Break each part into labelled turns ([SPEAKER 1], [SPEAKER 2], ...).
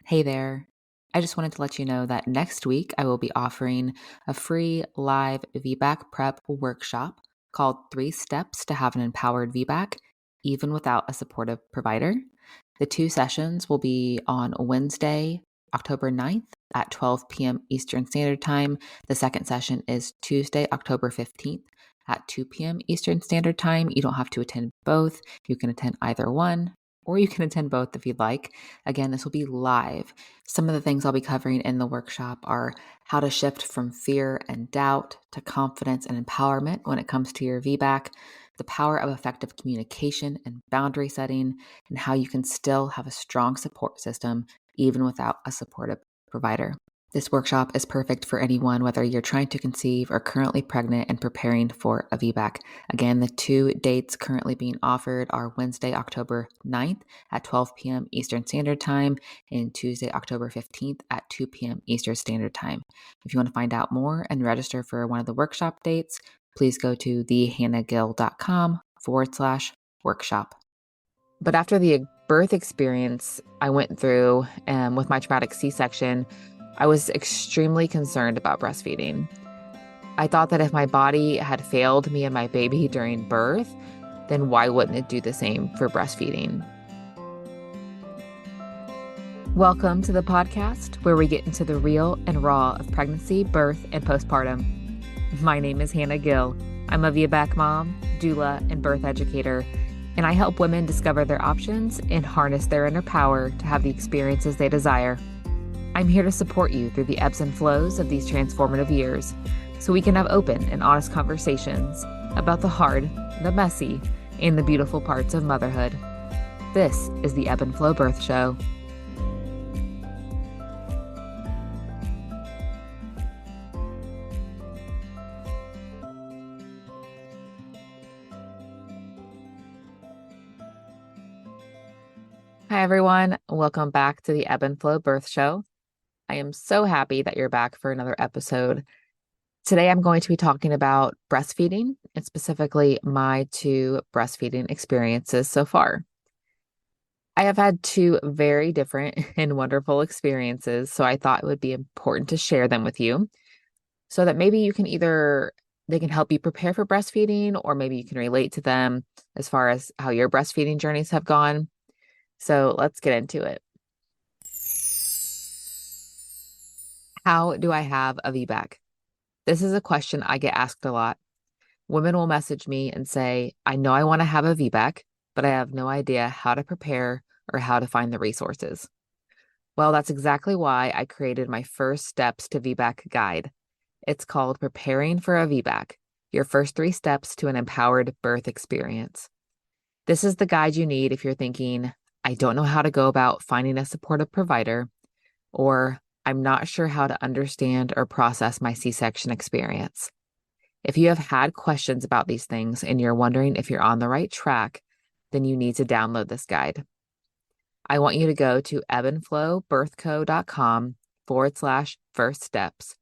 [SPEAKER 1] Hey there. I just wanted to let you know that next week I will be offering a free live VBAC prep workshop called 3 Steps to Have an Empowered VBAC, even without a supportive provider. The 2 sessions will be on Wednesday, October 9th at 12 p.m. Eastern Standard Time. The second session is Tuesday, October 15th at 2 p.m. Eastern Standard Time. You don't have to attend both. You can attend either one, or you can attend both if you'd like. Again, this will be live. Some of the things I'll be covering in the workshop are how to shift from fear and doubt to confidence and empowerment when it comes to your VBAC, the power of effective communication and boundary setting, and how you can still have a strong support system even without a supportive provider. This workshop is perfect for anyone, whether you're trying to conceive or currently pregnant and preparing for a VBAC. Again, the 2 dates currently being offered are Wednesday, October 9th at 12 p.m. Eastern Standard Time and Tuesday, October 15th at 2 p.m. Eastern Standard Time. If you want to find out more and register for one of the workshop dates, please go to thehannahgill.com/workshop. But after the birth experience I went through with my traumatic C-section, I was extremely concerned about breastfeeding. I thought that if my body had failed me and my baby during birth, then why wouldn't it do the same for breastfeeding? Welcome to the podcast where we get into the real and raw of pregnancy, birth, and postpartum. My name is Hannah Gill. I'm a VBAC mom, doula, and birth educator, and I help women discover their options and harness their inner power to have the experiences they desire. I'm here to support you through the ebbs and flows of these transformative years so we can have open and honest conversations about the hard, the messy, and the beautiful parts of motherhood. This is the Ebb and Flow Birth Show. Hi, everyone. Welcome back to the Ebb and Flow Birth Show. I am so happy that you're back for another episode. Today, I'm going to be talking about breastfeeding and specifically my 2 breastfeeding experiences so far. I have had 2 very different and wonderful experiences, so I thought it would be important to share them with you so that maybe they can help you prepare for breastfeeding, or maybe you can relate to them as far as how your breastfeeding journeys have gone. So let's get into it. How do I have a VBAC? This is a question I get asked a lot. Women will message me and say, I know I want to have a VBAC, but I have no idea how to prepare or how to find the resources. Well, that's exactly why I created my First Steps to VBAC guide. It's called Preparing for a VBAC, your first 3 steps to an empowered birth experience. This is the guide you need if you're thinking, I don't know how to go about finding a supportive provider, or I'm not sure how to understand or process my C-section experience. If you have had questions about these things and you're wondering if you're on the right track, then you need to download this guide. I want you to go to ebbandflowbirthco.com/first steps,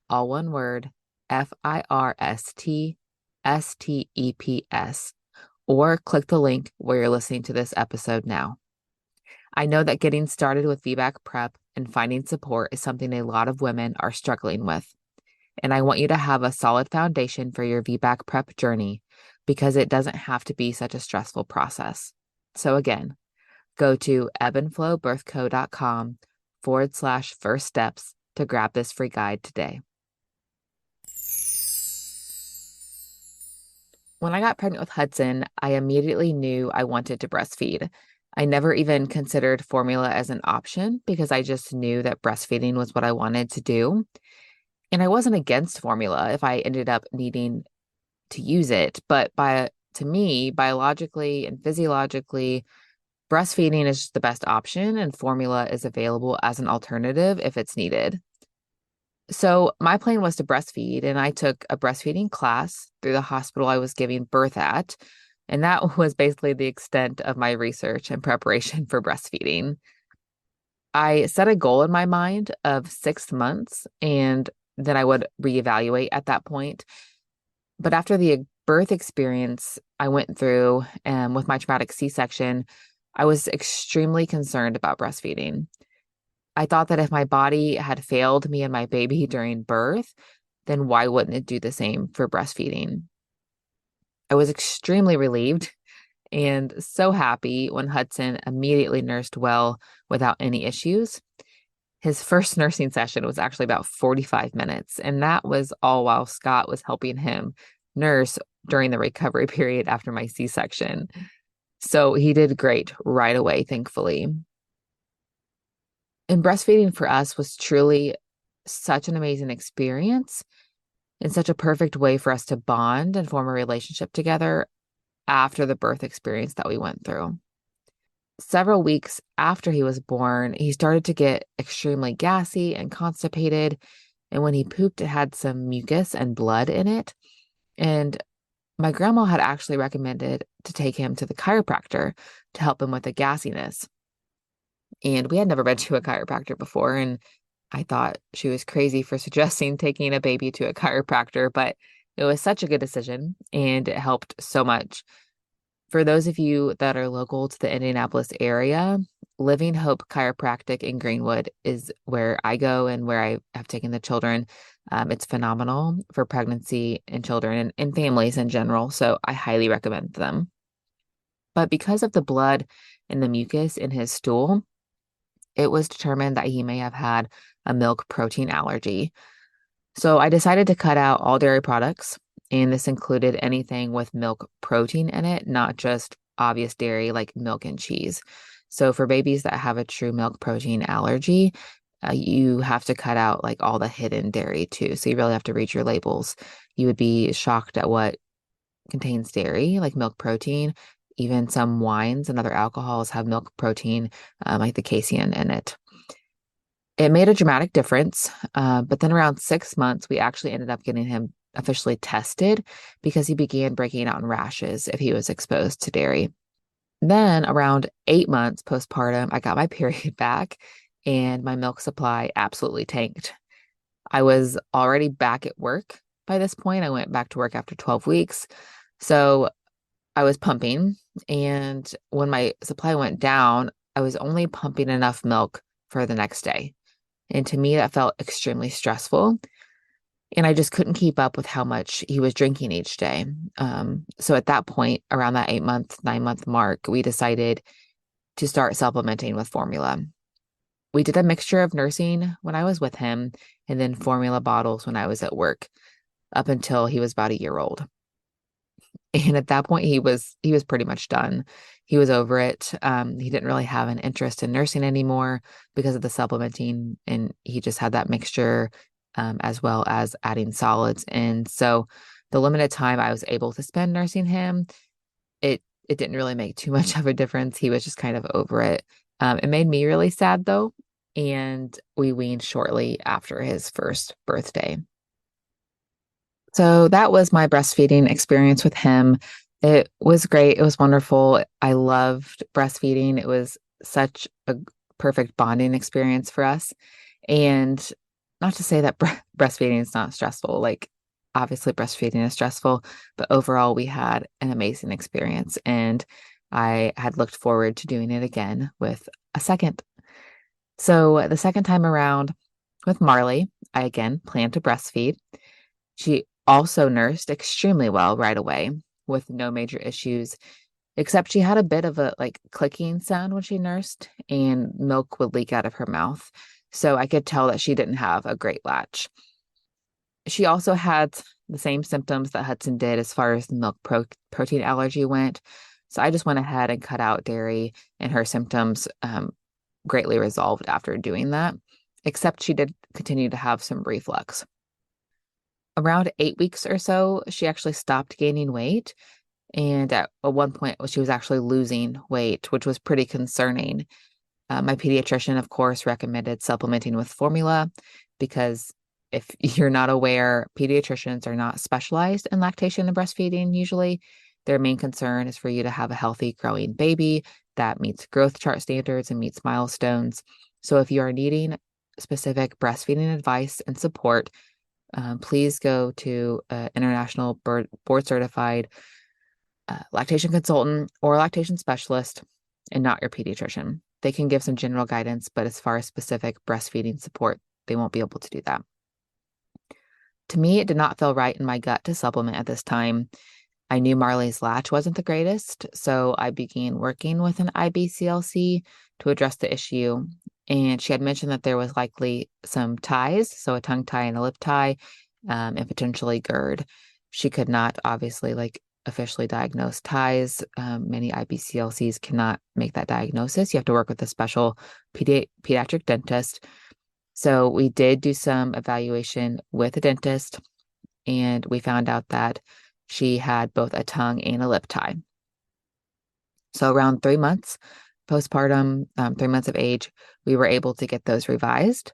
[SPEAKER 1] all one word, FIRSTSTEPS, or click the link where you're listening to this episode now. I know that getting started with VBAC prep and finding support is something a lot of women are struggling with. And I want you to have a solid foundation for your VBAC prep journey because it doesn't have to be such a stressful process. So again, go to ebbandflowbirthco.com/first steps to grab this free guide today. When I got pregnant with Hudson, I immediately knew I wanted to breastfeed. I never even considered formula as an option because I just knew that breastfeeding was what I wanted to do. And I wasn't against formula if I ended up needing to use it. But to me, biologically and physiologically, breastfeeding is just the best option, and formula is available as an alternative if it's needed. So my plan was to breastfeed, and I took a breastfeeding class through the hospital I was giving birth at. And that was basically the extent of my research and preparation for breastfeeding. I set a goal in my mind of 6 months, and then I would reevaluate at that point. But after the birth experience I went through with my traumatic C-section, I was extremely concerned about breastfeeding. I thought that if my body had failed me and my baby during birth, then why wouldn't it do the same for breastfeeding? I was extremely relieved and so happy when Hudson immediately nursed well without any issues. His first nursing session was actually about 45 minutes, and that was all while Scott was helping him nurse during the recovery period after my C-section. So he did great right away, thankfully. And breastfeeding for us was truly such an amazing experience and such a perfect way for us to bond and form a relationship together after the birth experience that we went through. Several weeks after he was born, he started to get extremely gassy and constipated. And when he pooped, it had some mucus and blood in it. And my grandma had actually recommended to take him to the chiropractor to help him with the gassiness. And we had never been to a chiropractor before. And I thought she was crazy for suggesting taking a baby to a chiropractor, but it was such a good decision and it helped so much. For those of you that are local to the Indianapolis area, Living Hope Chiropractic in Greenwood is where I go and where I have taken the children. It's phenomenal for pregnancy and children and families in general. So I highly recommend them. But because of the blood and the mucus in his stool, it was determined that he may have had a milk protein allergy. So I decided to cut out all dairy products, and this included anything with milk protein in it, not just obvious dairy like milk and cheese. So for babies that have a true milk protein allergy, you have to cut out like all the hidden dairy too. So you really have to read your labels. You would be shocked at what contains dairy, like milk protein. Even some wines and other alcohols have milk protein, like the casein in it. It made a dramatic difference. But then around 6 months, we actually ended up getting him officially tested because he began breaking out in rashes if he was exposed to dairy. Then around 8 months postpartum, I got my period back and my milk supply absolutely tanked. I was already back at work by this point. I went back to work after 12 weeks. So I was pumping. And when my supply went down, I was only pumping enough milk for the next day. And to me, that felt extremely stressful. And I just couldn't keep up with how much he was drinking each day. So at that point, around that 8 month, 9 month mark, we decided to start supplementing with formula. We did a mixture of nursing when I was with him and then formula bottles when I was at work up until he was about a year old. And at that point, he was pretty much done. He was over it. He didn't really have an interest in nursing anymore because of the supplementing, and he just had that mixture, as well as adding solids. And so, the limited time I was able to spend nursing him, it didn't really make too much of a difference. He was just kind of over it. It made me really sad though, and we weaned shortly after his first birthday. So that was my breastfeeding experience with him. It was great. It was wonderful. I loved breastfeeding. It was such a perfect bonding experience for us. And not to say that breastfeeding is not stressful. Like, obviously, breastfeeding is stressful, but overall, we had an amazing experience. And I had looked forward to doing it again with a second. So the second time around with Marley, I again planned to breastfeed. She also nursed extremely well right away with no major issues, except she had a bit of a like clicking sound when she nursed and milk would leak out of her mouth. So I could tell that she didn't have a great latch. She also had the same symptoms that Hudson did as far as the milk protein allergy went. So I just went ahead and cut out dairy, and her symptoms greatly resolved after doing that, except she did continue to have some reflux. Around 8 weeks or so, she actually stopped gaining weight. And at one point, she was actually losing weight, which was pretty concerning. My pediatrician, of course, recommended supplementing with formula because if you're not aware, pediatricians are not specialized in lactation and breastfeeding usually. Their main concern is for you to have a healthy, growing baby that meets growth chart standards and meets milestones. So if you are needing specific breastfeeding advice and support, please go to an international board certified lactation consultant or lactation specialist and not your pediatrician. They can give some general guidance, but as far as specific breastfeeding support, they won't be able to do that. To me, it did not feel right in my gut to supplement at this time. I knew Marley's latch wasn't the greatest, so I began working with an IBCLC to address the issue. And she had mentioned that there was likely some ties, so a tongue tie and a lip tie, and potentially GERD. She could not obviously officially diagnose ties. Many IBCLCs cannot make that diagnosis. You have to work with a special pediatric dentist. So we did do some evaluation with a dentist, and we found out that she had both a tongue and a lip tie. So around 3 months postpartum, 3 months of age, we were able to get those revised.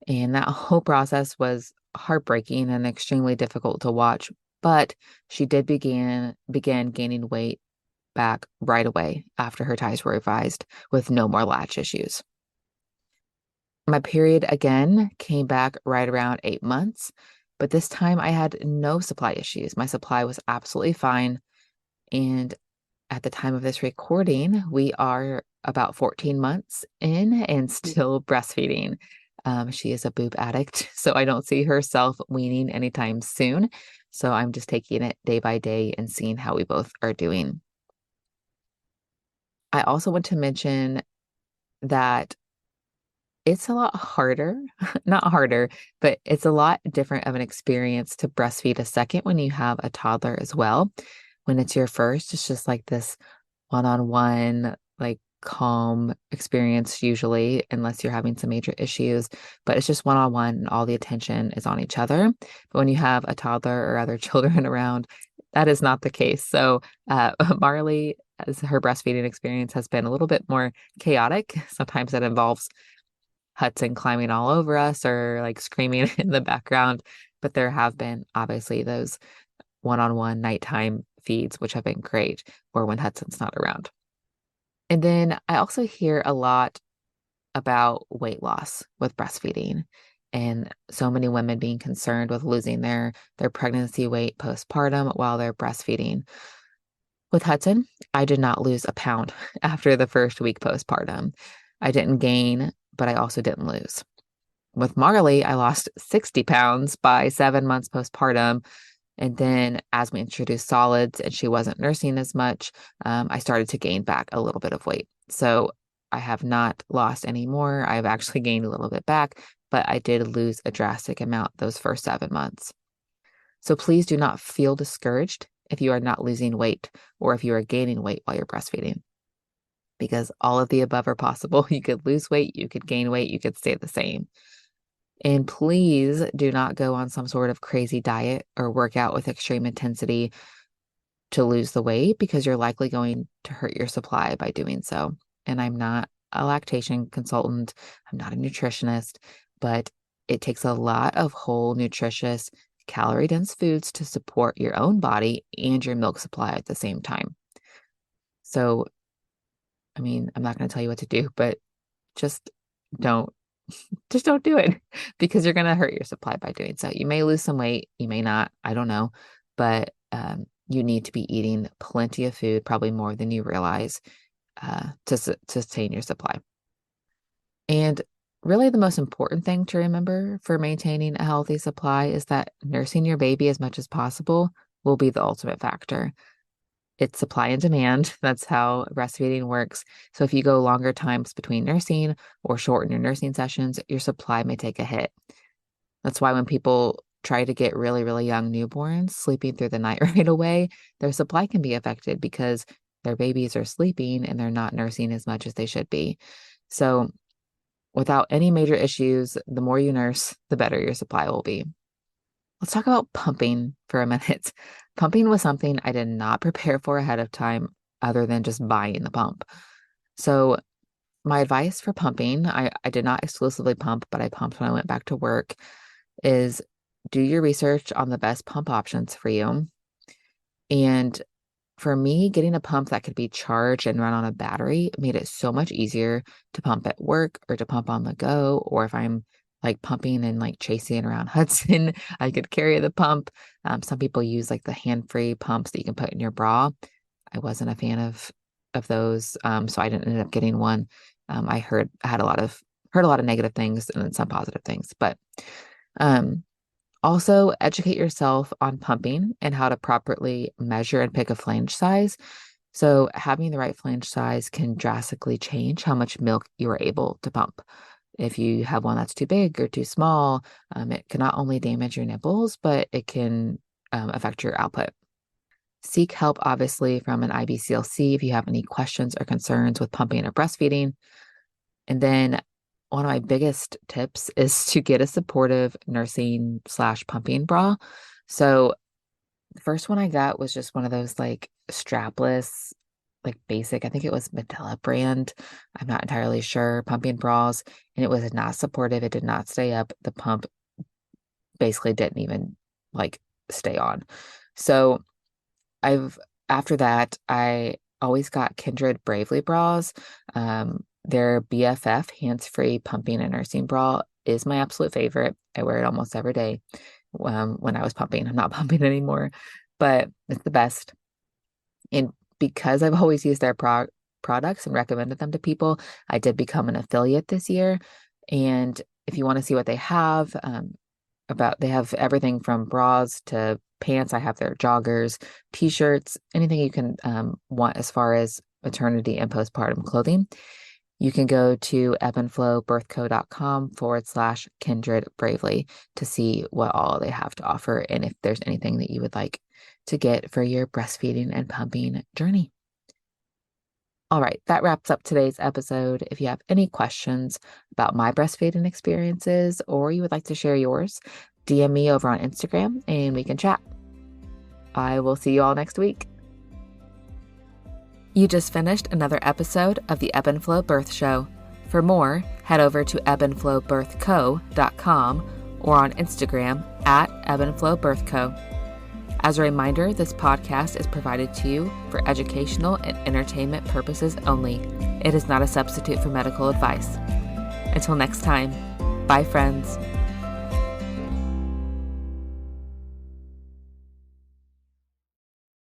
[SPEAKER 1] And that whole process was heartbreaking and extremely difficult to watch. But she did begin gaining weight back right away after her ties were revised with no more latch issues. My period again came back right around 8 months, but this time I had no supply issues. My supply was absolutely fine. And at the time of this recording, we are about 14 months in and still breastfeeding. She is a boob addict, so I don't see herself weaning anytime soon. So I'm just taking it day by day and seeing how we both are doing. I also want to mention that it's a lot harder, not harder, but it's a lot different of an experience to breastfeed a second when you have a toddler as well. When it's your first, it's just like this one-on-one, like calm experience usually, unless you're having some major issues, but it's just one-on-one and all the attention is on each other. But when you have a toddler or other children around, that is not the case. So Marley, as her breastfeeding experience has been a little bit more chaotic. Sometimes that involves Hudson climbing all over us or like screaming in the background. But there have been obviously those one-on-one nighttime feeds, which have been great, or when Hudson's not around. And then I also hear a lot about weight loss with breastfeeding and so many women being concerned with losing their pregnancy weight postpartum while they're breastfeeding. With Hudson, I did not lose a pound after the first week postpartum. I didn't gain, but I also didn't lose. With Marley, I lost 60 pounds by 7 months postpartum. And then as we introduced solids and she wasn't nursing as much, I started to gain back a little bit of weight. So I have not lost any more. I've actually gained a little bit back, but I did lose a drastic amount those first 7 months. So please do not feel discouraged if you are not losing weight or if you are gaining weight while you're breastfeeding, because all of the above are possible. You could lose weight, you could gain weight, you could stay the same. And please do not go on some sort of crazy diet or workout with extreme intensity to lose the weight, because you're likely going to hurt your supply by doing so. And I'm not a lactation consultant, I'm not a nutritionist, but it takes a lot of whole, nutritious, calorie dense foods to support your own body and your milk supply at the same time. So, I mean, I'm not going to tell you what to do, but just don't don't do it because you're going to hurt your supply by doing so. You may lose some weight, you may not, I don't know, but you need to be eating plenty of food, probably more than you realize, to sustain your supply. And really the most important thing to remember for maintaining a healthy supply is that nursing your baby as much as possible will be the ultimate factor. It's supply and demand. That's how breastfeeding works. So if you go longer times between nursing or shorten your nursing sessions, your supply may take a hit. That's why when people try to get really, really young newborns sleeping through the night right away, their supply can be affected because their babies are sleeping and they're not nursing as much as they should be. So without any major issues, the more you nurse, the better your supply will be. Let's talk about pumping for a minute. Pumping was something I did not prepare for ahead of time other than just buying the pump. So my advice for pumping, I did not exclusively pump, but I pumped when I went back to work, is do your research on the best pump options for you. And for me, getting a pump that could be charged and run on a battery made it so much easier to pump at work or to pump on the go, or if I'm like pumping and like chasing around Hudson, I could carry the pump. Some people use like the hand-free pumps that you can put in your bra. I wasn't a fan of those, so I didn't end up getting one. I heard a lot of negative things and then some positive things, but um, also educate yourself on pumping and how to properly measure and pick a flange size. So having the right flange size can drastically change how much milk you are able to pump. If you have one that's too big or too small, it can not only damage your nipples, but it can affect your output. Seek help, obviously, from an IBCLC if you have any questions or concerns with pumping or breastfeeding. And then one of my biggest tips is to get a supportive nursing/pumping bra. So the first one I got was just one of those like strapless, like basic, I think it was Medela brand. I'm not entirely sure, pumping bras. And it was not supportive. It did not stay up. The pump basically didn't even like stay on. So I've after that, I always got Kindred Bravely bras. Their BFF hands-free pumping and nursing bra is my absolute favorite. I wear it almost every day. When I was pumping, I'm not pumping anymore, but it's the best. And because I've always used their products and recommended them to people, I did become an affiliate this year. And if you want to see what they have, they have everything from bras to pants. I have their joggers, t-shirts, anything you can want as far as maternity and postpartum clothing. You can go to ebbandflowbirthco.com/Kindred Bravely to see what all they have to offer and if there's anything that you would like to get for your breastfeeding and pumping journey. All right, that wraps up today's episode. If you have any questions about my breastfeeding experiences or you would like to share yours, DM me over on Instagram and we can chat. I will see you all next week. You just finished another episode of the Ebb and Flow Birth Show. For more, head over to ebbandflowbirthco.com or on Instagram at ebbandflowbirthco. As a reminder, this podcast is provided to you for educational and entertainment purposes only. It is not a substitute for medical advice. Until next time, bye friends.